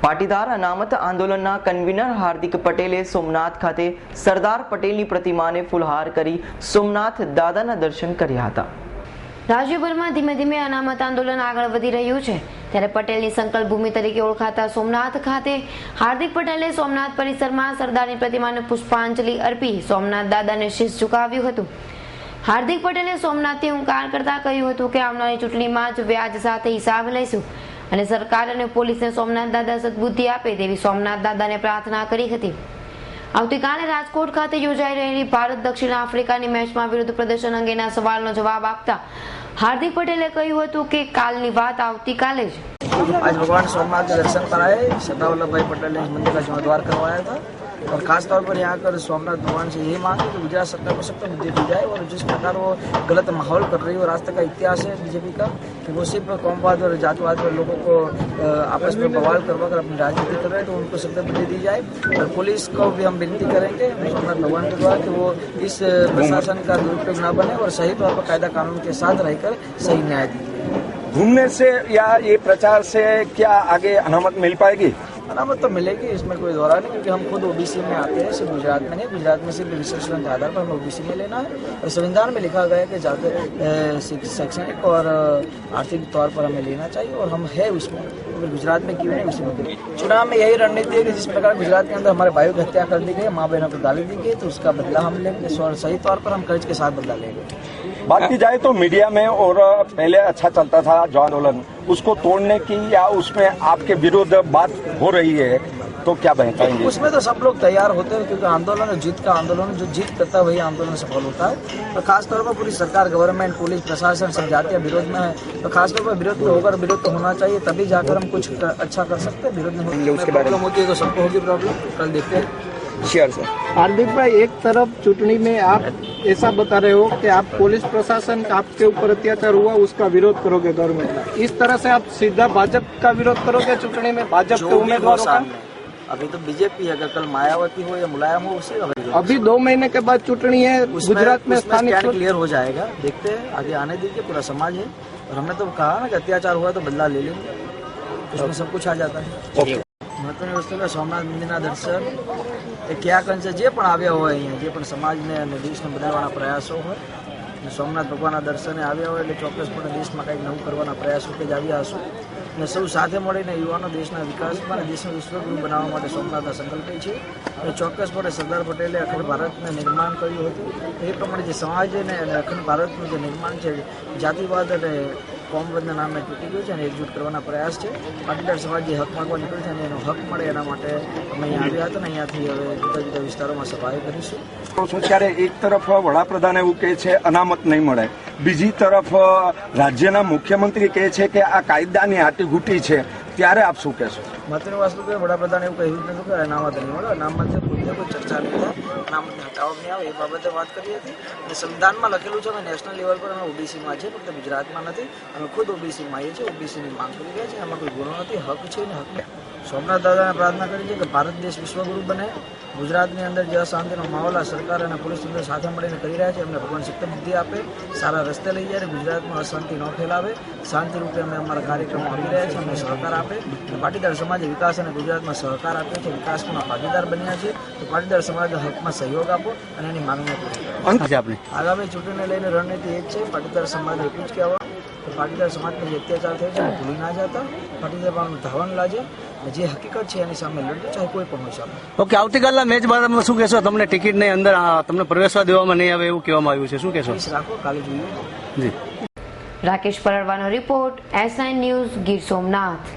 પાટીદાર અનામત આંદોલનના કન્વીનર હાર્દિક પટેલે સોમનાથ ખાતે સરદાર પટેલની પ્રતિમાને ફૂલહાર કરી સોમનાથ દાદાના દર્શન કર્યા હતા। રાજ્યભરમાં ધીમે ધીમે અનામત આંદોલન આગળ વધી રહ્યું છે, ત્યારે પટેલની સંકલ્પ ભૂમિ તરીકે ઓળખાતા સોમનાથ ખાતે હાર્દિક પટેલે સોમનાથ પરિસરમાં સરદારની પ્રતિમાને પુષ્પાંજલિ અર્પી સોમનાથ દાદાને શીશ ઝુકાવ્યું હતું। હાર્દિક પટેલે સોમનાથથી હુંકાર કરતા કહ્યું હતું કે આવનારી ચૂંટણીમાં જ વ્યાજ સાથે હિસાબ લઈશું અને સરકાર અને પોલીસને સોમનાથ દાદા સદબુદ્ધિ આપે તેવી સોમનાથ દાદાને પ્રાર્થના કરી હતી। આવતીકાલે રાજકોટ ખાતે યોજાઈ રહેલી ભારત દક્ષિણ આફ્રિકાની મેચમાં વિરુદ્ધ પ્રદર્શન અંગેના સવાલનો જવાબ આપતા हार्दिक पटेले કહ્યું હતું કે કાલની વાત આવતીકાલે જ। आज भगवान सोमनाथ के दर्शन कराए, सरदार वल्लभ भाई पटेल ने इस मंदिर का जीर्णोद्धार करवाया था और खास तौर पर यहाँ कर सोमनाथ भगवान से यही मांगे कि गुजरात सरकार को सख्त बुद्धि दी जाए और जिस प्रकार वो गलत माहौल कर रही है और आज तक का इतिहास है बीजेपी का कि वो सिर्फ कौमवाद और जातिवाद पर लोगों को आपस में बवाल करवा कर अपनी राजनीति कर रहे हैं, तो उनको सख्त बुद्धि दी जाए। और पुलिस को भी हम विनती करेंगे सोमनाथ भगवान के द्वारा कि वो इस प्रशासन का दुरुपयोग न बने और सही तौर पर कायदा कानून के साथ रहकर सही न्याय दीजिए। घूमने से या ये प्रचार से क्या आगे अनामत मिल पाएगी? अनामत तो मिलेगी, इसमें कोई दौरा नहीं, क्योंकि हम खुद ओबीसी में आते हैं, सिर्फ गुजरात में नहीं। गुजरात में सिर्फ रिजर्वेशन के आधार पर हमें ओबीसी में लेना है और संविधान में लिखा गया है कि ज़्यादा शैक्षणिक और आर्थिक तौर पर हमें लेना चाहिए और हम है उसमें, तो गुजरात में क्यों नहीं उसमें। चुनाव में यही रणनीति है कि जिस प्रकार गुजरात के अंदर हमारे भाइयों की हत्या कर दी गई, माँ बहनों को गाली दी गई, तो उसका बदला हम लेंगे और सही तौर पर हम कर्ज के साथ बदला लेंगे। बात की जाए तो मीडिया में और पहले अच्छा चलता था जो आंदोलन, उसको तोड़ने की या उसमें आपके विरुद्ध बात हो रही है, तो क्या बताएंगे? उसमें तो सब लोग तैयार होते हैं, क्योंकि आंदोलन जीत का आंदोलन, जो जीत करता है वही आंदोलन सफल होता है। तो खासतौर पर पूरी सरकार, गवर्नमेंट, पुलिस प्रशासन सब जातियाँ विरोध में है, तो खासतौर पर विरोध में होकर विरोध तो होना चाहिए, तभी जाकर हम कुछ अच्छा कर सकते हैं। विरोध में प्रॉब्लम होती है तो सबको होगी प्रॉब्लम, कल देखते हैं। Sure sir. हार्दिक भाई, एक तरफ चुनाव में आप ऐसा बता रहे हो कि आप पुलिस प्रशासन आपके ऊपर अत्याचार हुआ उसका विरोध करोगे गवर्नमेंट का, इस तरह से आप सीधा भाजपा का विरोध करोगे चुनाव में, भाजपा के उम्मीदवारों का? अभी तो बीजेपी है, अगर कल मायावती हो या मुलायम हो उससे अभी 2 महीने के बाद चुनाव है गुजरात में, स्थानिक क्लियर हो जाएगा, देखते हैं, आगे आने दीजिए, पूरा समाज है और हमने तो कहा ना कि अत्याचार हुआ तो बदला ले लेंगे, उसमें सब कुछ आ जाता है। महत्वनी वस्तु का सोमनाथ मंदिરના દર્શન એ ક્યાં કંસે જે પણ આવ્યા હોય અહીંયા, જે પણ સમાજને અને દેશને બનાવવાના પ્રયાસો હોય, સોમનાથ ભગવાનના દર્શને આવ્યા હોય એટલે ચોક્કસપણે દેશમાં કંઈક નવું કરવાના પ્રયાસો કે જ આવ્યા હશું અને સૌ સાથે મળીને યુવાનો દેશના વિકાસમાં અને દેશનું વિશ્વગુરુ બનાવવા માટે સોમનાથના સંકલ્પી છે અને ચોક્કસપણે સરદાર પટેલે અખંડ ભારતને નિર્માણ કર્યું હતું, એ પ્રમાણે જે સમાજને અને અખંડ ભારતનું જે નિર્માણ છે જાતિવાદ અને કોમવાદના નામે તૂટી ગયું છે અને એકજૂટ કરવાના પ્રયાસ છે। પાટીદાર સમાજ જે હક માંગવા નીકળ્યું છે અને એનો હક મળે એના માટે અમે અહીંયા આવ્યા હતા ને અહીંયાથી હવે જુદા જુદા વિસ્તારોમાં સભાએ કરીશું। ત્યારે એક તરફ વડાપ્રધાન એવું કહે છે અનામત નહીં મળે, બીજી તરફ રાજ્યના મુખ્યમંત્રી કહે છે કે આ કાયદાની આટીઘૂટી છે, ત્યારે આપ શું કહેશો? મહત્વની વસ્તુ કે વડાપ્રધાન એવું કહ્યું જ નતું કે અનામત નહીં મળે, અનામત મુદ્દે કોઈ ચર્ચા નહીં થાય, અનામતને હટાવવા નહીં આવે એ બાબતે વાત કરી હતી અને સંવિધાનમાં લખેલું છે અમે નેશનલ લેવલ પર અમે ઓબીસીમાં છે, ફક્ત ગુજરાતમાં નથી, અમે ખુદ ઓબીસીમાં આવીએ છીએ, ઓબીસીની માંગ કરી રહ્યા છીએ, એમાં કોઈ ગુનો નથી, હક છે અને હક સોમનાથ દાદાને પ્રાર્થના કરી છે કે ભારત દેશ વિશ્વગુરુ બને। ગુજરાતની અંદર જે અશાંતિનો માહોલ આ સરકાર અને પોલીસ તંત્ર સાથે મળીને કરી રહ્યા છે, એમને ભગવાન શક્તિ બુદ્ધિ આપે, સારા રસ્તે લઈ જાય, ગુજરાતમાં અશાંતિ ન ફેલાવે, શાંતિ રૂપે અમે અમારા કાર્યક્રમો આપી રહ્યા છીએ, અમને સહકાર આપે। પાટીદાર સમાજે વિકાસ અને ગુજરાતમાં સહકાર આપ્યો છે, વિકાસમાં ભાગીદાર બન્યા છે, તો પાટીદાર સમાજના હકમાં સહયોગ આપો અને એની માંગણી પૂરી કરો। આગામી ચૂંટણીને લઈને રણનીતિ એ જ છે, પાટીદાર સમાજને એટલું જ કહેવા કે પાટીદાર સમાજને જે અત્યાચાર થયો છે ભૂલી ના જતા, પાટીદારનું ધાવન લાજે, જે હકીકત છે એની સામે લડવું, ચાહે કોઈ પણ હોય સામે। ઓકે, આવતીકાલના મેચ બારામાં શું કહેશો? તમને ટિકિટ નહીં અંદર તમને પ્રવેશવા દેવામાં નહીં આવે એવું કહેવામાં આવ્યું છે, શું કહેશો? રાખો, કાલે જોઈએ। જી, રાકેશ પરડવાનો report, S9 news, Gir Somnath.